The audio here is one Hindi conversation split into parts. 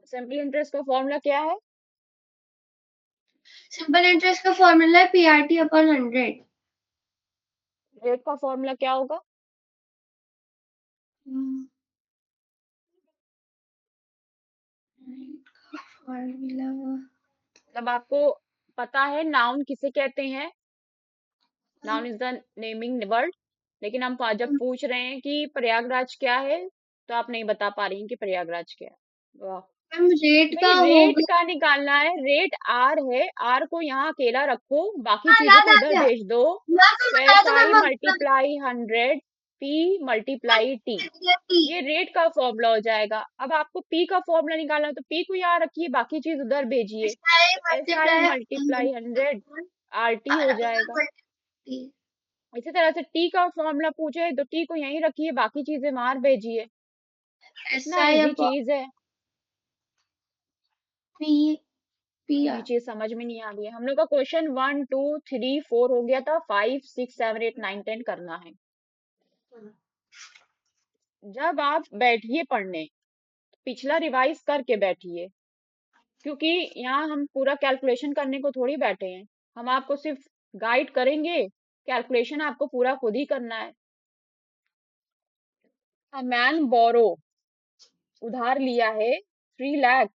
सिंपल इंटरेस्ट का फॉर्मूला क्या है? सिंपल इंटरेस्ट का फॉर्मूला है PRT अपॉन 100। रेट का फॉर्मूला क्या होगा? फॉर्मूला मतलब आपको पता है नाउन किसे कहते हैं, noun is the naming word, लेकिन हम जब पूछ रहे हैं कि प्रयागराज क्या है तो आप नहीं बता पा रही हैं कि प्रयागराज क्या है। वाह। मैम रेट भाई का रेट होगा। का निकालना है, रेट आर है, आर को यहाँ अकेला रखो, बाकी हाँ चीजों याद को आ उधर गया। भेज दो। तो बता एस दो I ma'am. Multiply 100, P multiply T, ये रेट का फॉर्मूला हो जाएगा। अब आपको पी का फॉर्मूला निकालना है तो पी को यहाँ रखिए, बाकी चीज उधर भेजिए। तो S I multiply 100 R T हो जाएगा। इसी तरह से टी का फॉर्मूला पूछे तो टी को यहीं रखिए, बाकी चीजें बाहर भेजिए। एस कितना आई इजी अपॉन चीज है। पी पी ये चीज समझ में नहीं आ रही है। हम लोग का क्वेश्चन 1 2 3 4 हो गया था, 5 6 7 8 9 10 करना है। जब आप बैठिए पढ़ने, पिछला रिवाइज करके बैठिए, क्योंकि यहाँ हम पूरा कैलकुलेशन करने को थोड़ी बैठे हैं। हम आपको सिर्फ गाइड करेंगे, कैलकुलेशन आपको पूरा खुद ही करना है। अ मैन बोरो, उधार लिया है 3 lakh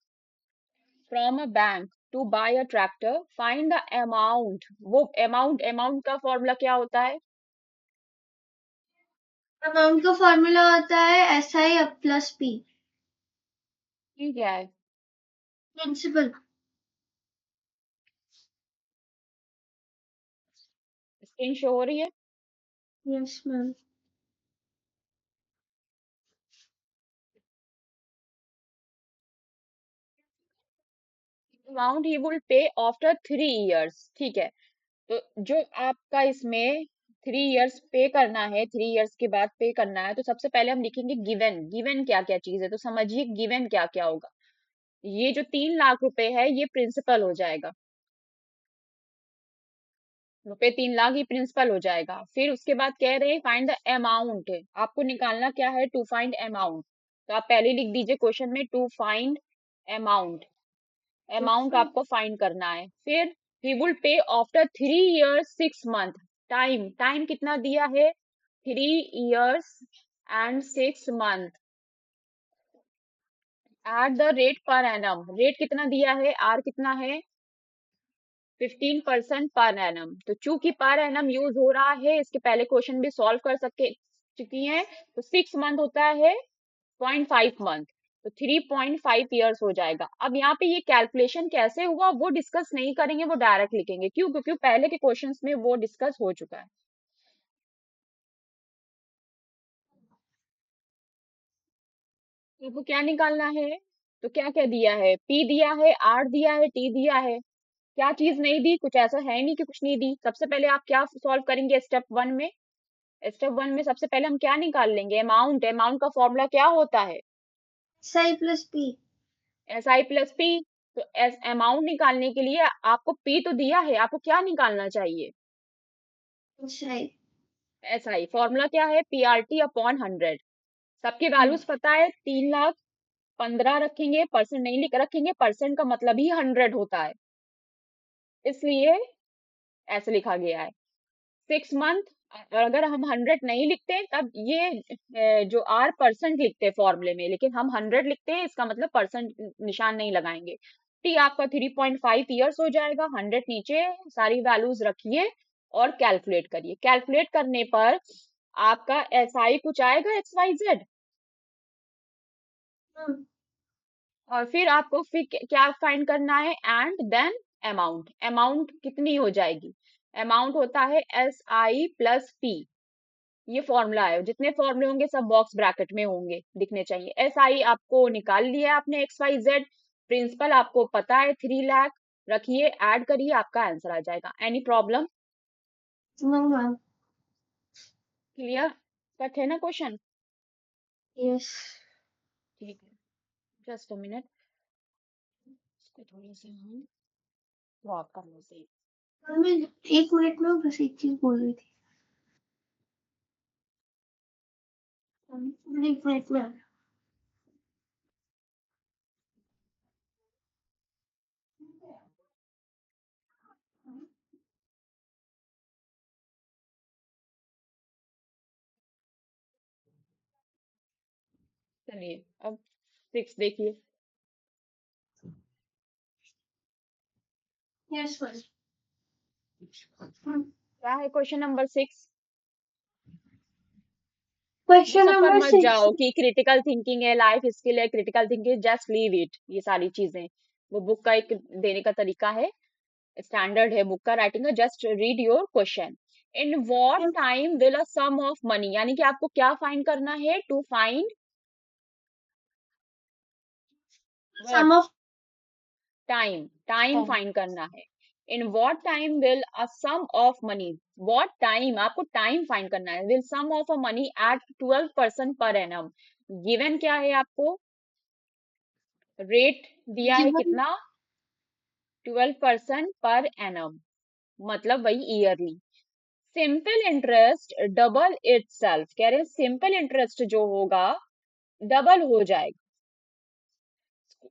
from a bank to buy a tractor, find the amount. वो अमाउंट का फॉर्मूला क्या होता है? अमाउंट का फॉर्मूला होता है SI प्लस P। ठीक है। प्रिंसिपल। स्क्रीन शो हो रही है? Yes ma'am. Amount he will pay after 3 years, ठीक है। तो जो आपका इसमें 3 इयर्स पे करना है, 3 इयर्स के बाद पे करना है, तो सबसे पहले हम लिखेंगे गिवन। गिवन क्या क्या चीज है, तो समझिए गिवन क्या क्या होगा। ये जो 3 लाख रुपए है ये प्रिंसिपल हो जाएगा, रुपए 3 लाख ही प्रिंसिपल हो जाएगा। फिर उसके बाद कह रहे हैं फाइंड द अमाउंट, आपको निकालना क्या है, टू फाइंड अमाउंट। तो आप पहले लिख दीजिए क्वेश्चन में टू फाइंड अमाउंट, अमाउंट आपको फाइंड करना है। फिर he will pay after 3 years 6 month, time, time कितना दिया है, 3 years and 6 month, at the rate per annum, rate कितना दिया है, आर कितना है, 15% पर एनम। तो चूंकि पर एनम यूज हो रहा है, इसके पहले क्वेश्चन भी सॉल्व कर सके चुकी हैं, तो 6 मंथ होता है 0.5 मंथ, तो 3.5 इयर्स हो जाएगा। अब यहाँ पे ये कैलकुलेशन कैसे हुआ वो डिस्कस नहीं करेंगे, वो डायरेक्ट लिखेंगे। क्यों? क्योंकि पहले के क्वेश्चंस में वो डिस्कस हो चुका है। आपको क्या निकालना है, तो क्या क्या दिया है, पी दिया है, आर दिया है, टी दिया है। क्या चीज नहीं दी, कुछ ऐसा है नहीं कि कुछ नहीं दी। सबसे पहले आप क्या सॉल्व करेंगे स्टेप 1 में, स्टेप 1 में सबसे पहले हम क्या निकाल लेंगे, अमाउंट। अमाउंट का फॉर्मूला क्या होता है, SI plus P। S I plus P. तो एस अमाउंट निकालने के लिए आपको पी तो दिया है, आपको क्या निकालना चाहिए, SI। S I. फॉर्मूला क्या है, पीआरटी अपॉन 100। सबकी वैल्यूज पता है, 3 लाख 15 रखेंगे, परसेंट नहीं लिख रखेंगे, परसेंट का मतलब ही 100 होता है, इसलिए ऐसे लिखा गया है। 6 मंथ, और अगर हम 100 नहीं लिखते तब ये जो आर परसेंट लिखते हैं फॉर्मूले में, लेकिन हम 100 लिखते हैं, इसका मतलब परसेंट निशान नहीं लगाएंगे। टी आपका 3.5 इयर्स हो जाएगा, 100 नीचे, सारी वैल्यूज रखिए और कैलकुलेट करिए। कैलकुलेट करने पर आपका एस आई कुछ आएगा XYZ, और फिर आपको फिर क्या फाइंड करना है, एंड देन अमाउंट। अमाउंट कितनी हो जाएगी, अमाउंट होता है SI प्लस P। ये फॉर्मूला है, जितने फॉर्मूले होंगे सब बॉक्स ब्रैकेट में होंगे, दिखने चाहिए। SI आपको निकाल लिया आपने XYZ, प्रिंसिपल आपको पता है 3 लाख, रखिए, ऐड करिए, आपका आंसर आ जाएगा। Any problem? No ma'am. Clear cut है ना क्वेश्चन? यस। ठीक है, जस्ट अ मिनट, इसको थोड़ी सी हम ड्रॉप करने से। मैं 1 मिनट में बस एक चीज बोल रही थी। 1 मिनट में। चलिए अब 6 देखिए। Yes sir. क्या है क्वेश्चन नंबर 6? ये क्वेश्चन सब पर नंबर मत 6। जाओ कि क्रिटिकल थिंकिंग है, लाइफ स्किल है, critical thinking, just leave it. ये सारी चीजें वो बुक का एक देने का तरीका है, स्टैंडर्ड है बुक का राइटिंग का। Just read your question. In what time will a sum of money, यानी कि आपको क्या फाइंड करना है? To find sum what? Of time, time time. Find करना है। In what time will a sum of money, what time आपको टाइम फाइंड करना है। Will sum of a money at 12% per annum. Given क्या है आपको? रेट दिया है गिवन कितना? 12% पर एनम, मतलब वही yearly. Simple interest double itself, कह रहे हैं सिंपल इंटरेस्ट जो होगा डबल हो जाएगा।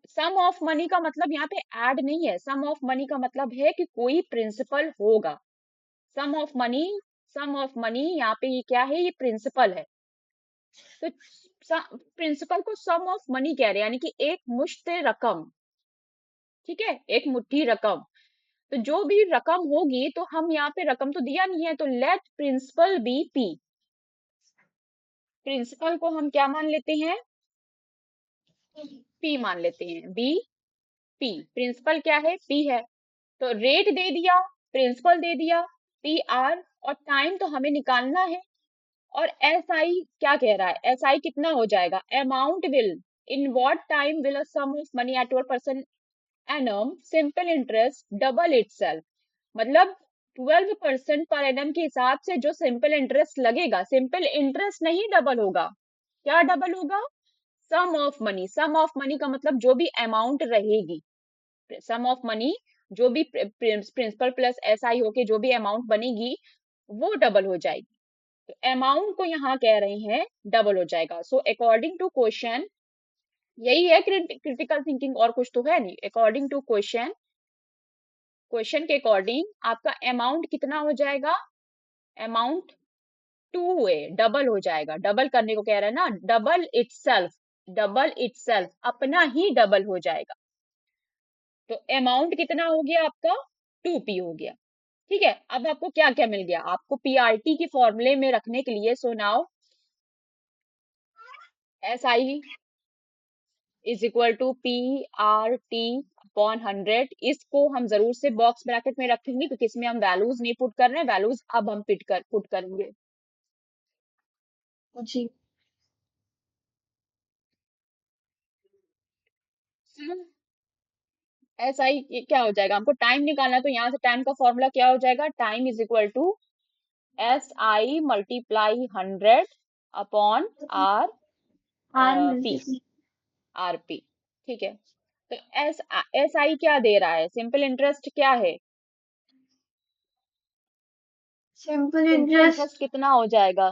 सम ऑफ मनी का मतलब यहाँ पे ऐड नहीं है, सम ऑफ मनी का मतलब है कि कोई प्रिंसिपल होगा। Sum of money, sum of money यहाँ पे ये क्या है? ये प्रिंसिपल है। तो प्रिंसिपल को सम ऑफ मनी कह रहे हैं, यानी कि एक मुश्त रकम। ठीक है, एक मुट्ठी रकम। तो जो भी रकम होगी, तो हम यहाँ पे रकम तो दिया नहीं है, तो let principal be P. Principal को हम क्या मान लेते हैं? पी मान लेते हैं। बी पी, प्रिंसिपल क्या है? पी है। तो रेट दे दिया, प्रिंसिपल दे दिया, पी आर, और टाइम तो हमें निकालना है। और एस आई क्या कह रहा है? एस आई कितना हो जाएगा? Amount will, in what time will a sum of money at 12% annum simple interest double itself. मतलब 12% पर एनम के हिसाब से जो सिंपल इंटरेस्ट लगेगा, सिंपल इंटरेस्ट नहीं डबल होगा। क्या डबल होगा? Sum of money. Sum of money का मतलब जो भी अमाउंट रहेगी, सम ऑफ मनी, जो भी प्रिंसिपल प्लस एस आई होके जो भी अमाउंट बनेगी, वो डबल हो जाएगी। तो अमाउंट को यहाँ कह रहे हैं डबल हो जाएगा। सो अकॉर्डिंग टू क्वेश्चन, यही है क्रिटिकल थिंकिंग, और कुछ तो है नहीं। अकॉर्डिंग टू क्वेश्चन, क्वेश्चन के अकॉर्डिंग आपका अमाउंट कितना हो जाएगा? अमाउंट टू ए डबल हो जाएगा। डबल करने को कह रहा है ना, डबल इटसेल्फ, डबल इटसेल्फ अपना ही डबल हो जाएगा। तो अमाउंट कितना हो गया आपका? 2p हो गया। ठीक है, अब आपको क्या क्या मिल गया? आपको पीआरटी की फॉर्मूले में रखने के लिए, so now S I is equal to P R T upon 100। इसको हम जरूर से बॉक्स ब्रैकेट में रखेंगे, क्योंकि इसमें हम वैल्यूज नहीं पुट कर रहे हैं, वैल्यूज अब हम पुट करेंगे। जी। एस आई क्या हो जाएगा? हमको टाइम निकालना है, तो यहाँ से टाइम का फॉर्मूला क्या हो जाएगा? Time is equal to S I multiply 100 upon R R P, multiply R P. ठीक है, तो एस एस आई क्या दे रहा है? सिंपल इंटरेस्ट क्या है? सिंपल सिंपल इंटरेस्ट इंटरेस्ट कितना हो जाएगा?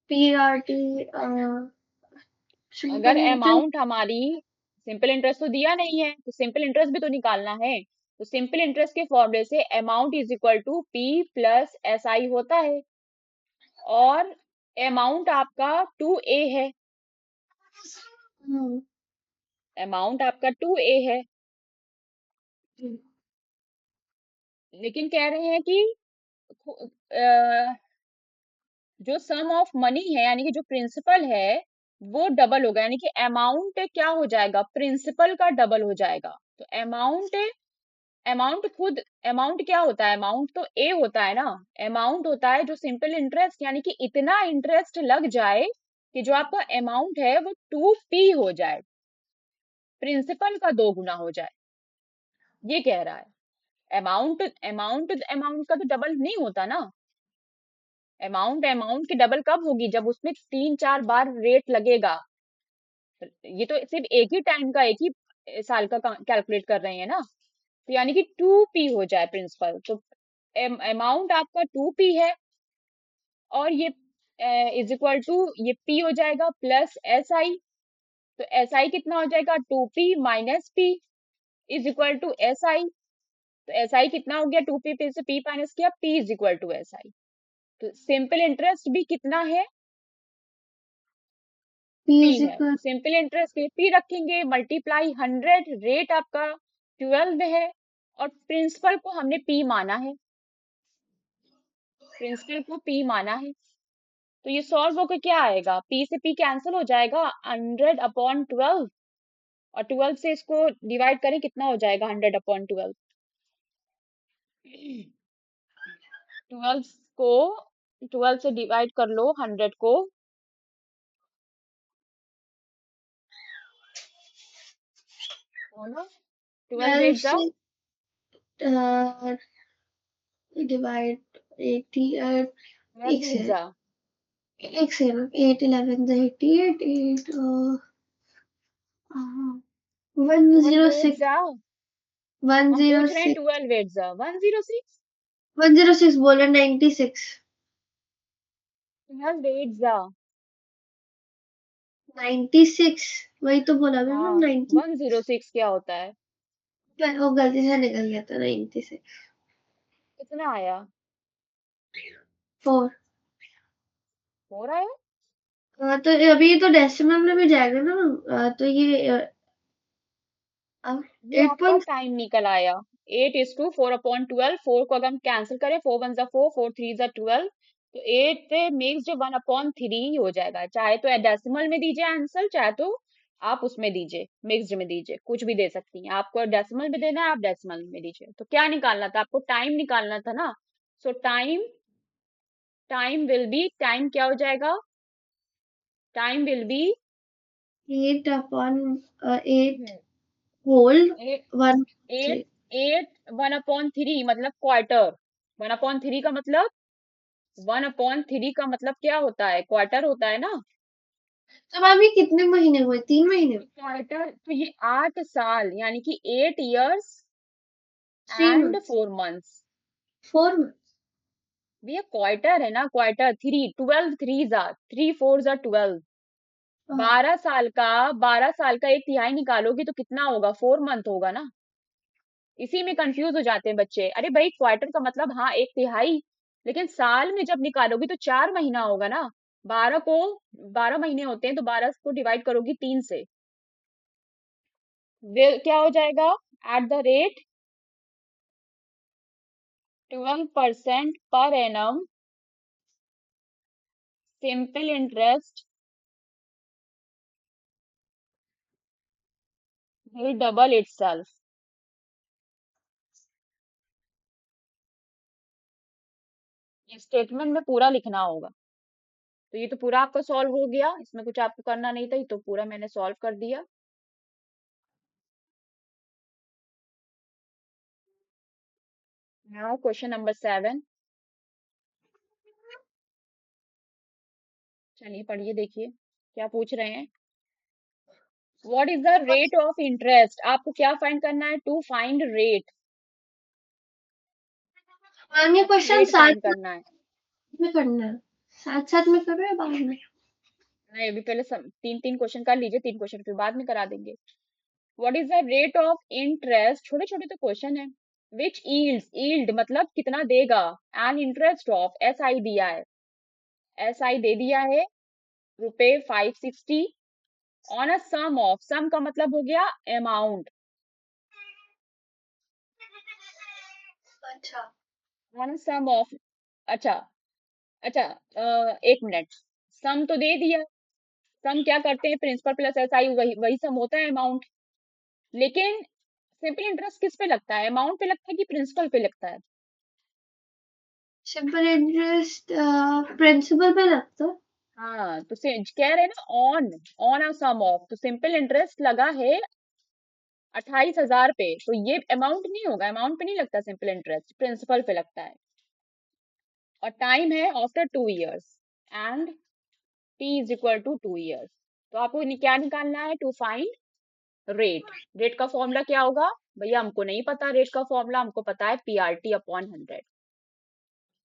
P R T. अगर सिंपल इंटरेस्ट अमाउंट हमारी, सिंपल इंटरेस्ट तो दिया नहीं है, तो सिंपल इंटरेस्ट भी तो निकालना है। तो सिंपल इंटरेस्ट के फॉर्मूले से amount is equal to P plus S I होता है। और अमाउंट आपका 2a है, अमाउंट आपका 2a है। लेकिन कह रहे हैं कि जो सम ऑफ मनी है, यानी कि जो प्रिंसिपल है, वो डबल होगा। यानी कि अमाउंट क्या हो जाएगा? प्रिंसिपल का डबल हो जाएगा। तो अमाउंट, अमाउंट खुद, अमाउंट क्या होता है? अमाउंट तो ए होता है ना। अमाउंट होता है जो सिंपल इंटरेस्ट, यानी कि इतना इंटरेस्ट लग जाए कि जो आपका अमाउंट है वो 2p हो जाए, प्रिंसिपल का 2 गुना हो जाए। ये कह रहा है। अमाउंट, अमाउंट का तो डबल नहीं होता ना। अमाउंट की डबल कब होगी? जब उसमें 3-4 बार रेट लगेगा। ये तो सिर्फ एक ही टाइम का, एक ही साल का कैलकुलेट कर रहे हैं ना। तो यानी कि 2p हो जाए प्रिंसिपल। तो अमाउंट आपका 2p है, और ये इज इक्वल टू, ये p हो जाएगा प्लस एस आई। तो एस आई कितना हो जाएगा? 2p minus p is equal to S I. तो एस आई कितना हो गया? 2p पे से p माइनस किया, p is equal to S I. तो सिंपल इंटरेस्ट भी कितना है? P P is है, equal सिंपल इंटरेस्ट के P रखेंगे, मल्टीप्लाई 100, रेट आपका 12 है, और प्रिंसिपल को हमने P माना है, प्रिंसिपल को P माना है। तो ये सॉल्व होकर क्या आएगा, P से P कैंसिल हो जाएगा, 100/12, और 12 से इसको डिवाइड करें कितना हो जाएगा, 100/12, 12 को 12 से डिवाइड कर लो 100 को, हो ना, 12 12 8 जा, से डिवाइड 80 12 एक 8 से जा, एक से 8 11 88 8 ट्वेल्व एट 106 जा, हम पूछ रहे हैं 106 12 8 जा, 106, 106 बोले 96 12 8 जा, 96 वही तो बोला मैम हाँ, 90 106 क्या होता है, वो गलती से निकल गया था 96 कितना आया, 4 हो रहा है, हाँ तो अभी तो डेसिमल में भी जाएगा ना तो ये ये एट आपका पॉइंट टाइम निकल आया, 8:4/12, 4 को अगर हम कैंसिल करें, 4 1 जा 4, 4 3 जा 12, तो 8 मिक्स 1/3 हो जाएगा, चाहे तो डेसिमल में दीजिए आंसर, चाहे तो आप उसमें दीजिए, मिक्स्ड में दीजिए, कुछ भी दे सकती हैं, आपको डेसिमल में देना है आप डेसिमल में दीजिए। तो क्या निकालना था आपको, टाइम निकालना था ना, सो time, time will be, time क्या हो जाएगा, टाइम विल बी 8/8 होल 1 8 8 1/3 मतलब क्वार्टर, 1/3 का मतलब, 1/3 का मतलब क्या होता है, क्वार्टर होता है ना, तो मैम ये कितने महीने हुए 3 महीने क्वार्टर, तो ये 8 साल यानी कि 8 years 3 and months 4 months, 4 months भैया क्वार्टर है ना, क्वार्टर, 12 3 जा, 3 4 जा 12, 12 साल का एक तिहाई निकालोगे तो कितना होगा, 4 month होगा ना, इसी में कंफ्यूज हो जाते हैं बच्चे, अरे भाई क्वार्टर का मतलब हाँ एक तिहाई, लेकिन साल में जब निकालोगी तो 4 महीना होगा ना, 12 महीने होते हैं, तो 12 को डिवाइड करोगी 3 से, क्या हो जाएगा, at the rate 12% per annum, simple interest will double itself, ये स्टेटमेंट में पूरा लिखना होगा। तो ये तो पूरा आपका सॉल्व हो गया, इसमें कुछ आपको करना नहीं था, ये तो पूरा मैंने सॉल्व कर दिया। नाउ क्वेश्चन नंबर 7, चलिए पढ़िए, देखिए क्या पूछ रहे हैं, what is the rate of interest, आपको क्या फाइंड करना है, टू फाइंड रेट, मैम ये आपको क्वेश्चन रेट साथ फाइंड करना है, में करना है साथ साथ में करो या बाद में नहीं अभी पहले तीन तीन क्वेश्चन कर लीजिए, 3 क्वेश्चन फिर बाद में करा देंगे। What is the rate of interest, छोटे छोटे तो क्वेश्चन है, विच यील्ड्स, यील्ड मतलब कितना देगा, an interest of, S I दिया है, एस आई दे दिया है, ₹560, ऑन अ सम ऑफ, सम का मतलब हो गया अमाउंट, अच्छा ऑन अ सम ऑफ, अच्छा, अच्छा, एक मिनट, सम तो दे दिया, सम क्या करते हैं, प्रिंसिपल प्लस एस आई, वही वही सम होता है अमाउंट, लेकिन सिंपल इंटरेस्ट किस पे लगता है, अमाउंट पे लगता है कि प्रिंसिपल पे लगता है, सिंपल इंटरेस्ट प्रिंसिपल पे लगता है हाँ तो कह रहे हैं ना, on, on a sum of, तो सिंपल इंटरेस्ट लगा है 28,000 पे, तो ये अमाउंट नहीं होगा, अमाउंट पे नहीं लगता सिंपल इंटरेस्ट, प्रिंसिपल पे लगता है, और टाइम है after 2 years, and T is equal to 2 years, तो आपको क्या निकालना है, टू फाइंड रेट, रेट का फॉर्मूला क्या होगा, भैया हमको नहीं पता रेट का फॉर्मूला, हमको पता है PRT/100,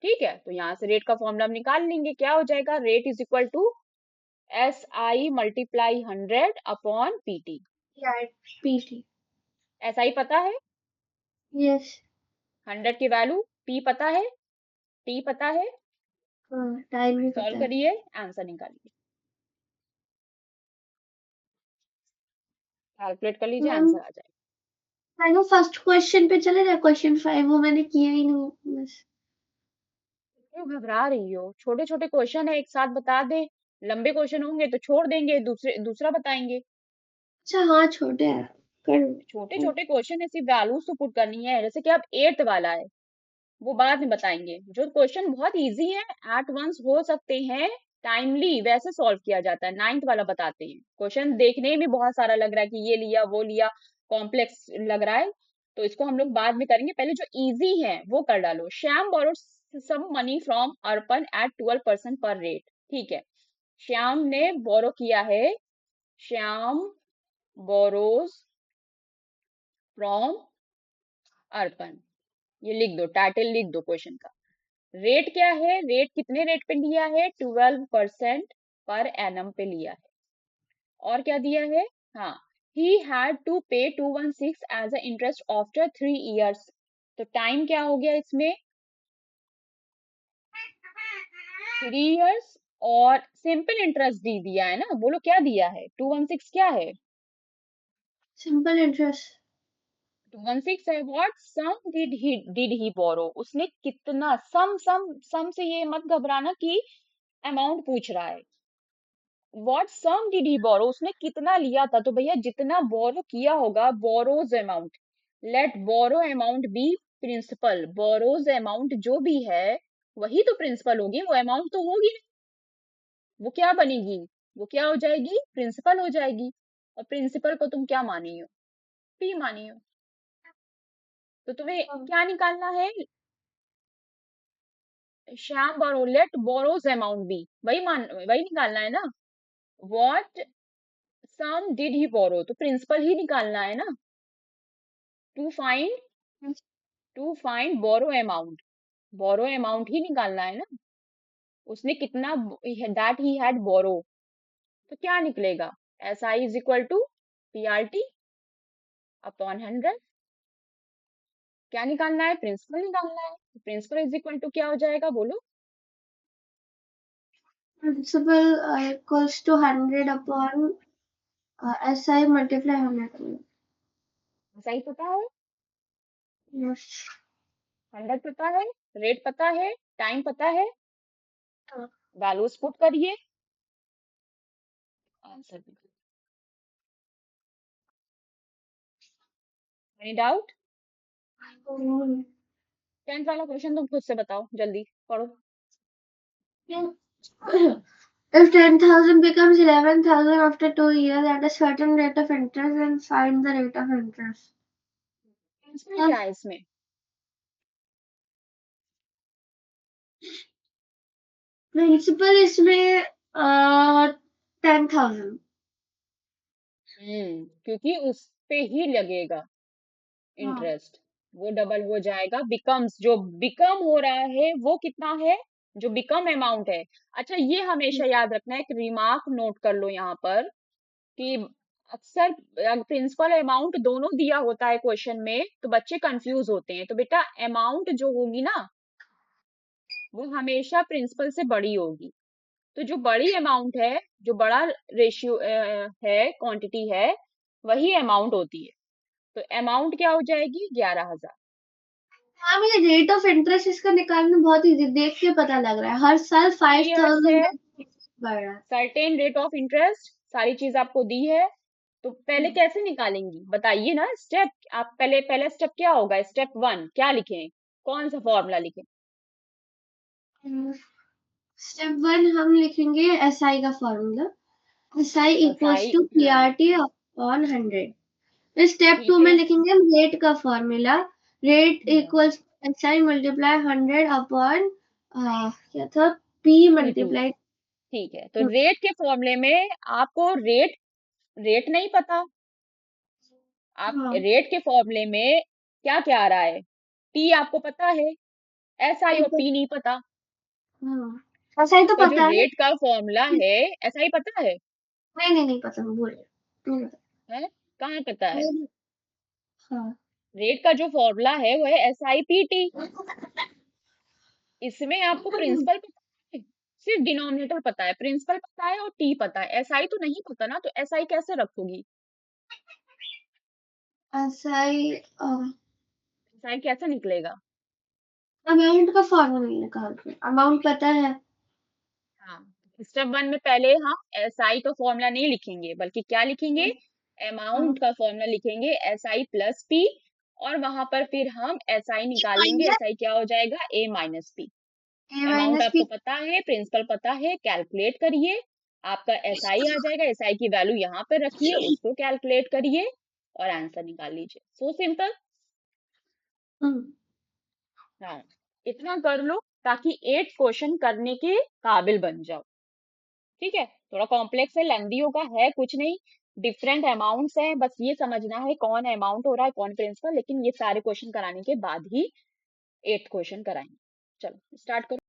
ठीक है, तो यहाँ से रेट का फॉर्मूला हम निकाल लेंगे, क्या हो जाएगा, rate is equal to SI multiply 100/PT, यार पीटी SI पता है, यस 100 की वैल्यू, P पता है, T पता है, हाँ टाइम भी पता सॉल्व है करिए, आंसर निकालिए। कैलकुलेट कर लीजिए, मैम आंसर आ जाएगा। मैंने फर्स्ट क्वेश्चन पे चले जाए, क्वेश्चन 5 वो मैंने किया ही नहीं बस। क्यों घबरा रही हो? छोटे छोटे क्वेश्चन है, एक साथ बता दे। लंबे क्वेश्चन होंगे तो छोड़ देंगे, दूसरा बताएंगे। अच्छा हाँ छोटे हैं कर। छोटे छोटे क्वेश्चन है, सिर्फ वैल्यूज तो पुट करनी है। जैसे कि अब एट्थ वाला है, वो बाद में बताएंगे। जो क्वेश्चन बहुत इजी है, एट वंस हो सकते हैं, टाइमली वैसे सॉल्व किया जाता है, नाइन्थ वाला बताते हैं। क्वेश्चन देखने में बहुत सारा लग रहा है कि ये लिया वो लिया, कॉम्प्लेक्स लग रहा है, तो इसको हम लोग बाद में करेंगे। पहले जो इजी है वो कर डालो। Shyam borrowed sum money from Arpan at 12% per rate. ठीक है, श्याम ने बोरो किया है, श्याम बोरोज फ्रॉम अर्पण। ये लिख दो, टाइटल लिख दो क्वेश्चन का। रेट क्या है? रेट कितने रेट पे लिया है? 12% पर एनम पे लिया है। और क्या दिया है? हाँ, he had to pay 216 as a interest after 3 years. तो टाइम क्या हो गया इसमें? 3 इयर्स। और सिंपल इंटरेस्ट दी दिया है ना, बोलो क्या दिया है? 216 क्या है? Simple interest. 216 है। व्हाट सम डिड ही बोरो? उसने कितना, सम से ये मत घबराना कि अमाउंट पूछ रहा है। व्हाट सम डिड ही बोरो? उसने कितना लिया था। तो भैया जितना बोरो किया होगा, borrowed amount, let borrow amount be principal. Borrowed amount जो भी है वही तो प्रिंसिपल होगी, वो अमाउंट तो होगी नहीं। वो क्या बनेगी? वो क्या हो जाएगी? प्रिंसिपल हो जाएगी। और प्रिंसिपल को तुम क्या मानी हो? पी मानी हो। तो तुम्हें क्या निकालना है? श्याम बोरो, लेट बोरोज अमाउंट बी, वही निकालना है ना। व्हाट सम डिड ही बोरो, तो प्रिंसिपल ही निकालना है ना। To find to find borrow amount, borrow amount ही निकालना है ना। उसने कितना, दैट ही हैड बोरो, तो क्या निकलेगा? S I is equal to P R T upon 100। क्या निकालना है? प्रिंसिपल निकालना है। प्रिंसिपल इज इक्वल टू क्या हो जाएगा, बोलो। Principal equals to 100 upon SI multiply 100। सही पता है? यस। 100 पता है, रेट पता है, टाइम पता है, हाँ। वैल्यूज पुट करिए, आंसर। Any doubt? टेंथ वाला क्वेश्चन तुम खुद से बताओ, जल्दी पढ़ो। If 10,000 becomes 11,000 after 2 years at a certain rate of interest, then find the rate of interest. Principal क्या है इसमें? प्रिंसिपल इसमें 10,000। क्योंकि उस पे ही लगेगा हाँ। इंटरेस्ट, वो डबल हो जाएगा। बिकम्स, जो बिकम हो रहा है वो कितना है? जो बिकम अमाउंट है। अच्छा, ये हमेशा याद रखना है, एक रिमार्क नोट कर लो यहाँ पर कि अक्सर प्रिंसिपल अमाउंट दोनों दिया होता है क्वेश्चन में, तो बच्चे कंफ्यूज होते हैं। तो बेटा अमाउंट जो होगी ना, वो हमेशा प्रिंसिपल से बड़ी होगी। तो जो बड़ी अमाउंट है, जो बड़ा रेशियो है, क्वांटिटी है, वही अमाउंट होती है। तो अमाउंट क्या हो जाएगी? 11,000। हाँ मुझे रेट ऑफ इंटरेस्ट इसका निकालना बहुत इजी, देख के पता लग रहा है हर साल 3 इयर्स है, 5,000 बढ़ रहा है। सर्टेन रेट ऑफ इंटरेस्ट, सारी चीज आपको दी है। तो पहले कैसे निकालेंगी बताइए ना स्टेप। आप पहले स्टेप क्या होगा? स्टेप 1 क्या लिखें? कौन सा फॉर्मूला लिखें? स्टेप 1 हम लिखेंगे SI का फॉर्मूला। SI इक्वल्स एसआई, टू हाँ, PRT अपॉन 100। स्टेप 2 ठीक में है। लिखेंगे हम रेट का फॉर्मूला। रेट हम्म, इक्वल्स SI मल्टीप्लाई 100 अपॉन क्या था P पीटी, मल्टीप्लाई। ठीक है। तो रेट के फॉर्मूले में आपको रेट, रेट नहीं पता। आप हाँ रेट के फॉर्मूले में क्या क्या आ रहा है? पी आपको पता है, एस आई और पी नहीं पता। हाँ SI तो आपका जो पता है। रेट का फॉर्मूला है, एस आई पता है? नहीं पता, मैं भूल गई। नहीं है, कहाँ पता है? पता। हाँ। रेट का जो फॉर्मूला है वो है एस आई पी टी। इसमें आपको प्रिंसिपल पता है, सिर्फ डिनोमिनेटर पता है। प्रिंसिपल पता है और टी पता है, एस आई तो नहीं पता ना, तो एस आई कैसे रखोगी? SI साइन कैसा निकलेगा? अमाउंट का फॉर्मूला निकालते, अमाउंट पता है। हाँ, स्टेप 1 में पहले हम SI का फॉर्मूला नहीं लिखेंगे, बल्कि क्या लिखेंगे? अमाउंट का फॉर्मूला लिखेंगे, SI प्लस P, और वहां पर फिर हम SI निकाल लेंगे। SI क्या हो जाएगा? A minus P। A amount minus आपको P। पता है, प्रिंसिपल पता है, कैलकुलेट करिए। आपका SI आ जाएगा, SI की वैल्यू यहाँ पे रखिए, उसको कैलकुलेट करिए और आंसर निकाल लीजिए। So simple. हाँ, इतना कर लो ताकि 8 क्वेश्चन करने के काबिल बन जाओ। ठीक है, थोड़ा कॉम्प्लेक्स है, लेंदी होगा, है कुछ नहीं, डिफरेंट अमाउंट्स हैं, बस ये समझना है कौन अमाउंट हो रहा है कौन प्रिंसिपल, लेकिन ये सारे क्वेश्चन कराने के बाद ही 8 क्वेश्चन कराएंगे। चलो स्टार्ट करो।